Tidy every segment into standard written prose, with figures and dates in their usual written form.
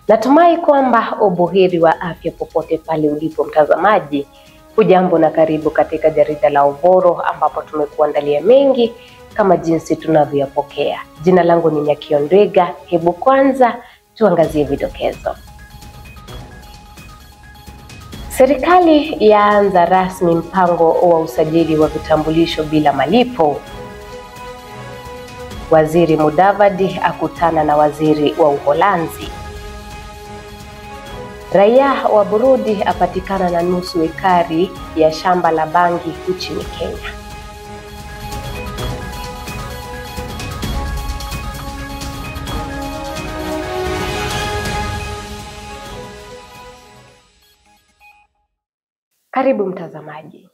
Natumai kwamba ubuheri wa afya popote pale ulipo mtazamaji. Hujambo na karibu katika jarida la Uvoro ambapo tumekuandalia mengi kama jinsi tunavyoyapokea. Jina langu ni Nyakio Ndwega. Hebu kwanza tuangazie vidokezo. Serikali yaanza rasmi mpango wa usajili wa vitambulisho bila malipo. Waziri Mudavadi akutana na waziri wa Uholanzi. Raia wa Burundi apatikana na nusu ekari ya shamba la bangi nchini Kenya. Karibu mtazamaji.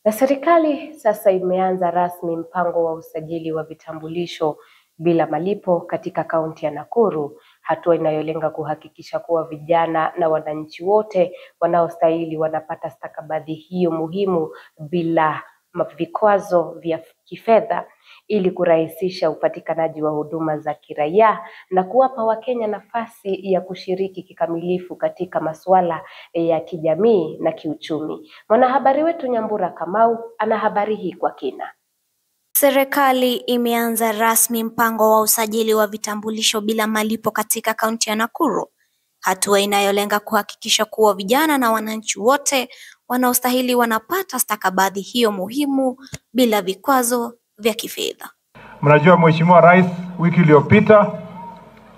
Na serikali sasa imeanza rasmi mpango wa usajili wa vitambulisho bila malipo katika kaunti ya Nakuru, hatua inayolenga kuhakikisha kuwa vijana na wananchi wote wanaostahili wanapata stakabadhi hiyo muhimu bila vikwazo vya kifedha, ili kurahisisha upatikanaji wa huduma za kiraia na kuwapa Wakenya nafasi ya kushiriki kikamilifu katika masuala ya kijamii na kiuchumi. Mwanahabari wetu Nyambura Kamau ana habari hii kwa kina. Serikali imeanza rasmi mpango wa usajili wa vitambulisho bila malipo katika kaunti ya Nakuru, hatua inayolenga kuhakikisha kuwa vijana na wananchi wote wanaostahili wanapata stakabadhi hiyo muhimu bila vikwazo vya kifedha. Mnajua Mheshimiwa Rais wiki iliyopita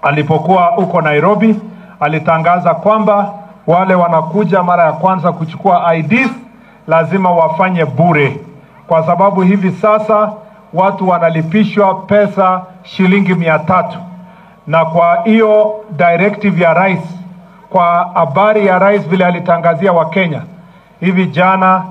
alipokuwa huko Nairobi alitangaza kwamba wale wanakuja mara ya kwanza kuchukua IDs lazima wafanye bure, kwa sababu hivi sasa watu wanalipishwa pesa shilingi 300. Na kwa hiyo directive ya rais, kwa habari ya rais vile alitangazia Wakenya, hivi jana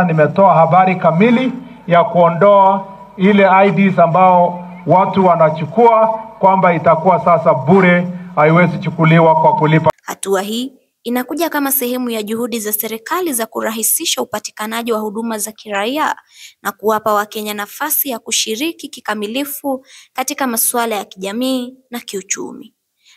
nimetoa habari kamili ya kuondoa ile IDs ambao watu wanachukua, kwamba itakuwa sasa bure, haiwezi chukuliwa kwa kulipa. Hatua hii inakuja kama sehemu ya juhudi za serikali za kurahisisha upatikanaji wa huduma za kiraia na kuwapa Wakenya nafasi ya kushiriki kikamilifu katika masuala ya kijamii na kiuchumi.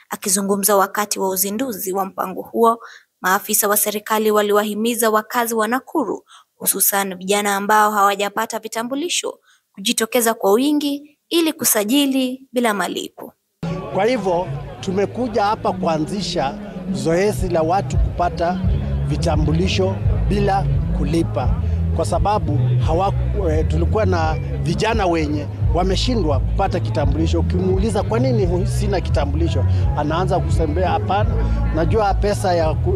Akizungumza wakati wa uzinduzi wa mpango huo, maafisa wa serikali waliwahimiza wakazi wa Nakuru, hususan vijana ambao hawajapata vitambulisho, kujitokeza kwa wingi ili kusajili bila malipo. Kwa hivyo tumekuja hapa kuanzisha zoezi la watu kupata vitambulisho bila kulipa, kwa sababu tulikuwa na vijana wenye wameshindwa kupata kitambulisho. Ukimuuliza kwa nini sina kitambulisho, anaanza kusembea, hapana, najua pesa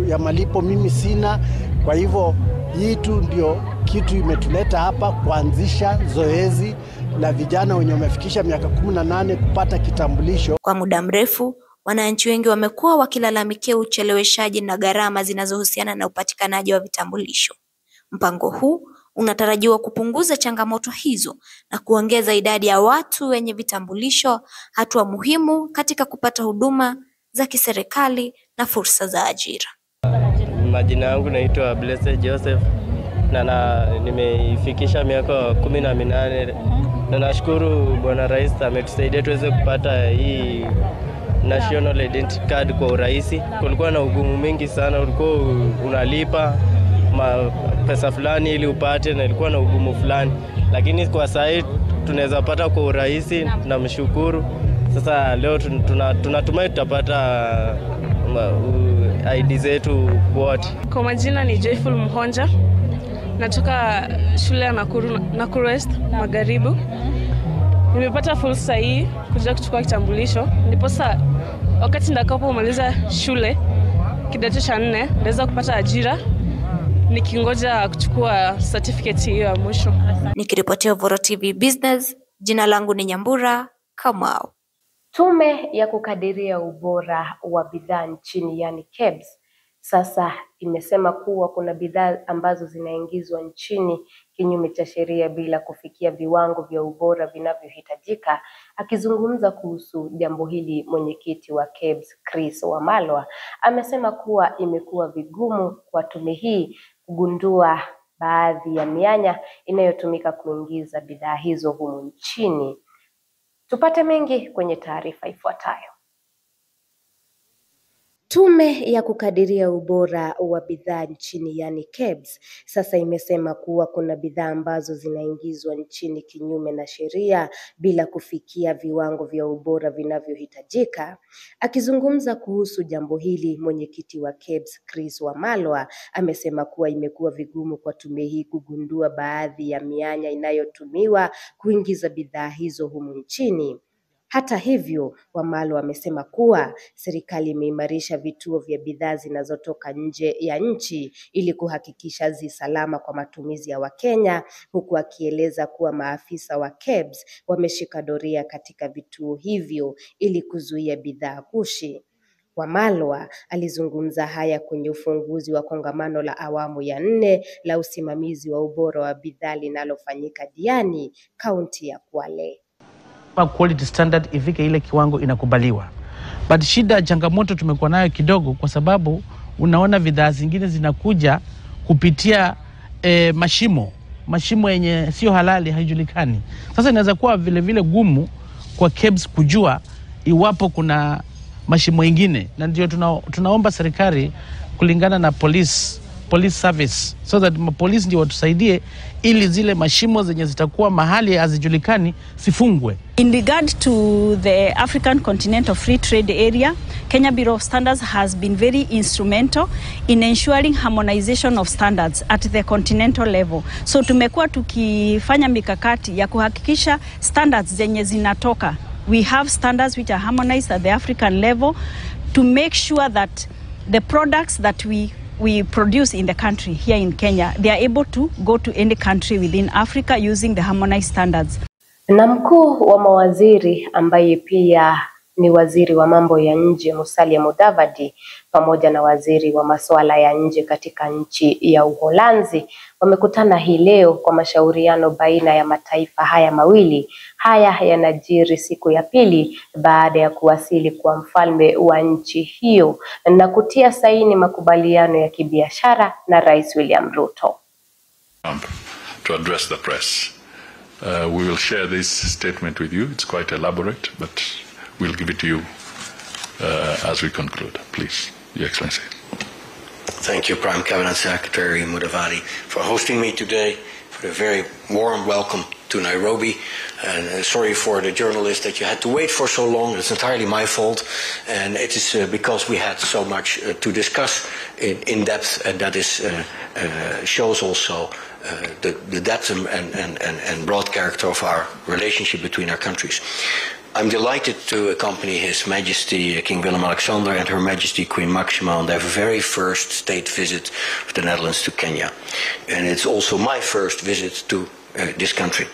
ya malipo mimi sina. Kwa hivyo hii tu ndio kitu imetuleta hapa kuanzisha zoezi la vijana wenye wamefikisha miaka 18 kupata kitambulisho. Kwa muda mrefu, wananchi wengi wamekuwa wakilalamikia ucheleweshaji na gharama zinazohusiana na upatikanaji wa vitambulisho. Mpango huu unatarajiwa kupunguza changamoto hizo na kuongeza idadi ya watu wenye vitambulisho, hatua muhimu katika kupata huduma za kiserikali na fursa za ajira. Majina yangu naitwa Blessed Joseph na nimeifikisha miaka 18 na nashukuru Bwana Rais ametusaidia tuweze kupata hii National Identity Card kwa urahisi. Kulikuwa na ugumu mingi sana, ulikuwa unalipa pesa fulani ili upate, na ilikuwa na ugumu fulani, lakini kwa sasa tunaweza pata kwa urahisi. Tunamshukuru. Sasa leo tunatumai tutapata ID zetu wote. Kwa majina ni Joyful Mhonja. Natoka shule ya Nakuru West Magharibi. Nimepata fursa hii kuja kuchukua kitambulisho. Ndiposa wakati nitakapomaliza shule kidato cha 4 naweza kupata ajira nikingoja kuchukua certificate hiyo ya mwisho. Nikiripotia Uvoro TV Business, jina langu ni Nyambura Kamau. Tume ya kukadiria ubora wa bidhaa nchini yani KEBS sasa imesema kuwa kuna bidhaa ambazo zinaingizwa nchini kinyume cha sheria bila kufikia viwango vya ubora vinavyohitajika. Akizungumza kuhusu jambo hili, mwenyekiti wa KEBS Chris Wamalwa amesema kuwa imekuwa vigumu kwa tume hii kugundua baadhi ya mianya inayotumika kuingiza bidhaa hizo humu nchini. Tupate mengi kwenye taarifa ifuatayo. Tume ya kukadiria ubora wa bidhaa nchini yani KEBS sasa imesema kuwa kuna bidhaa ambazo zinaingizwa nchini kinyume na sheria bila kufikia viwango vya ubora vinavyohitajika. Akizungumza kuhusu jambo hili, mwenyekiti wa KEBS Chris Wamalwa amesema kuwa imekuwa vigumu kwa tume hii kugundua baadhi ya mianya inayotumiwa kuingiza bidhaa hizo humu nchini. Hata hivyo, Wamalwa amesema kuwa serikali imeimarisha vituo vya bidhaa zinazotoka nje ya nchi ili kuhakikisha zi salama kwa matumizi ya Wakenya, huku akieleza kuwa maafisa wa KEBS wameshika doria katika vituo hivyo ili kuzuia bidhaa ghushi. Wamalwa alizungumza haya kwenye ufunguzi wa kongamano la awamu ya 4 la usimamizi wa ubora wa bidhaa linalofanyika Diani, kaunti ya Kwale. Quality standard ifike ile kiwango inakubaliwa. But shida changamoto tumekuwa nayo kidogo kwa sababu unaona bidhaa zingine zinakuja kupitia mashimo yenye sio halali, haijulikani. Sasa inaweza kuwa vile vile gumu kwa KEBS kujua iwapo kuna mashimo mengine, na ndio tunaomba serikali kulingana na police service so that polisi ndio watusaidie ili zile mashimo zenye zitakuwa mahali hazijulikani sifungwe. In regard to the African Continental Free Trade Area, Kenya Bureau of Standards has been very instrumental in ensuring harmonization of standards at the continental level. So tumekuwa tukifanya mikakati ya kuhakikisha standards zenye zinatoka. We have standards which are harmonized at the African level to make sure that the products that we produce in the country here in Kenya, they are able to go to any country within Africa using the harmonized standards. Na mkuu wa mawaziri ambaye pia ni waziri wa mambo ya nje Musalia Mudavadi pamoja na waziri wa masuala ya nje katika nchi ya Uholanzi wamekutana hii leo kwa mashauriano baina ya mataifa haya mawili. Haya yanajiri siku ya pili baada ya kuwasili kwa mfalme wa nchi hiyo na kutia saini makubaliano ya kibiashara na Rais William Ruto. To address the press. We will share this statement with you. It's quite elaborate, but we'll give it to you as we conclude. Please, Your Excellency. Thank you, Prime Cabinet Secretary Mudavadi, for hosting me today, for the very warm welcome to Nairobi. And sorry for the journalists that you had to wait for so long. It's entirely my fault. And it is because we had so much to discuss in depth, and that is shows also the depth and broad character of our relationship between our countries. I'm delighted to accompany His Majesty King Willem-Alexander and Her Majesty Queen Maxima on their very first state visit of the Netherlands to Kenya. And it's also my first visit to this country.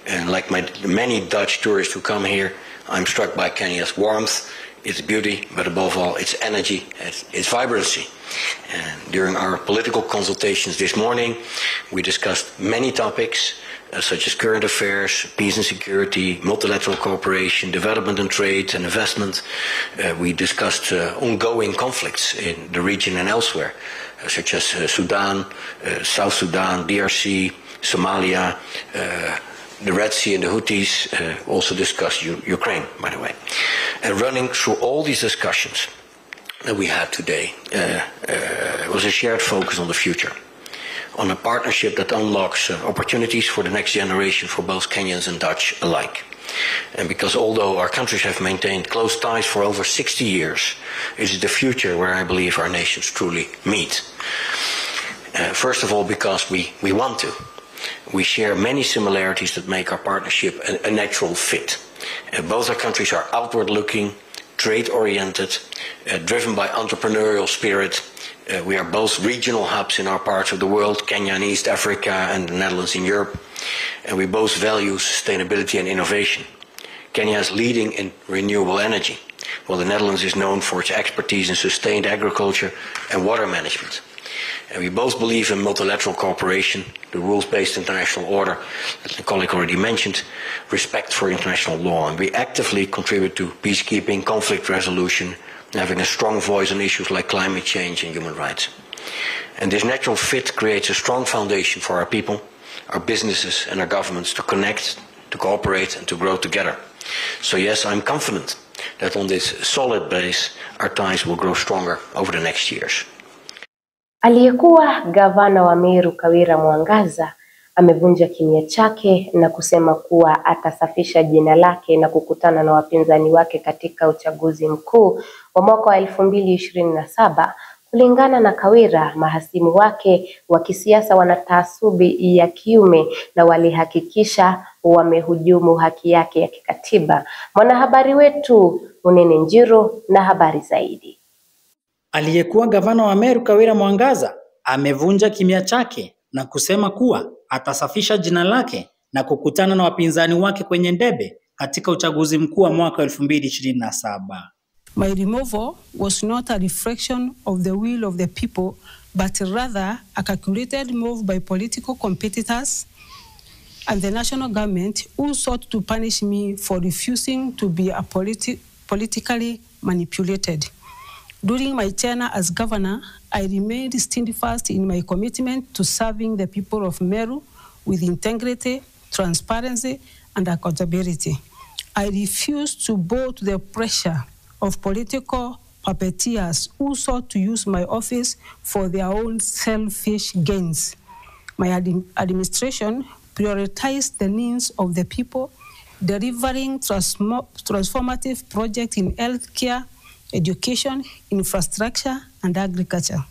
And like many Dutch tourists who come here, I'm struck by Kenya's warmth, its beauty, but above all, its energy, its vibrancy. And during our political consultations this morning, we discussed many topics, such as current affairs, peace and security, multilateral cooperation, development and trade and investment. We discussed ongoing conflicts in the region and elsewhere, such as Sudan, South Sudan, DRC, Somalia, the Red Sea and the Houthis. Also discussed Ukraine, by the way. And running through all these discussions that we had today was a shared focus on the future, on a partnership that unlocks opportunities for the next generation for both Kenyans and Dutch alike. And because although our countries have maintained close ties for over 60 years, it is the future where I believe our nations truly meet. First of all, because we want to. We share many similarities that make our partnership a natural fit. Both our countries are outward-looking, trade-oriented, driven by entrepreneurial spirit. We are both regional hubs in our parts of the world, Kenya in East Africa and the Netherlands in Europe. And we both value sustainability and innovation. Kenya is leading in renewable energy, while the Netherlands is known for its expertise in sustained agriculture and water management. And we both believe in multilateral cooperation, the rules-based international order that the colleague already mentioned, respect for international law, and we actively contribute to peacekeeping, conflict resolution, and having a strong voice on issues like climate change and human rights. And this natural fit creates a strong foundation for our people, our businesses and our governments to connect, to cooperate and to grow together. So yes, I'm confident that on this solid base, our ties will grow stronger over the next years. Aliyekuwa gavana wa Meru Kawira Mwangaza amevunja kimya chake na kusema kuwa atasafisha jina lake na kukutana na wapinzani wake katika uchaguzi mkuu wa mwaka wa 2027. Kulingana na Kawira, mahasimu wake wa kisiasa wana taasubi ya kiume na walihakikisha wamehujumu haki yake ya kikatiba. Mwanahabari wetu Munene Njiro na habari zaidi. Aliyekuwa gavana wa Meru Kawira Mwangaza amevunja kimya chake na kusema kuwa atasafisha jina lake na kukutana na wapinzani wake kwenye debe katika uchaguzi mkuu wa mwaka 2027. My removal was not a reflection of the will of the people, but rather a calculated move by political competitors and the national government who sought to punish me for refusing to be politically manipulated. During my tenure as governor, I remained steadfast in my commitment to serving the people of Meru with integrity, transparency, and accountability. I refused to bow to the pressure of political puppeteers who sought to use my office for their own selfish gains. My administration prioritized the needs of the people, delivering transformative projects in healthcare, education, infrastructure, and agriculture.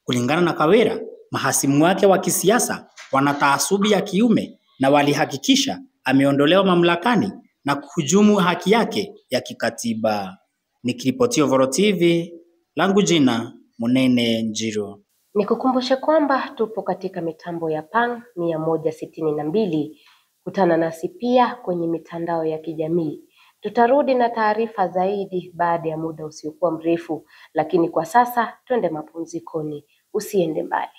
Kulingana na Kawira, mahasimu wake wa kisiasa wana taasubi ya kiume na walihakikisha ameondolewa mamlakani na kuhujumu haki yake ya kikatiba. Nikiripotia Voro TV, langu jina Munene Njiro. Nikukumbushe kwamba tupo katika mitambo ya Pang 162. Kutana nasi pia kwenye mitandao ya kijamii. Tutarudi na taarifa zaidi baada ya muda usiokuwa mrefu, lakini kwa sasa twende mapumzikoni. Usiende mbali.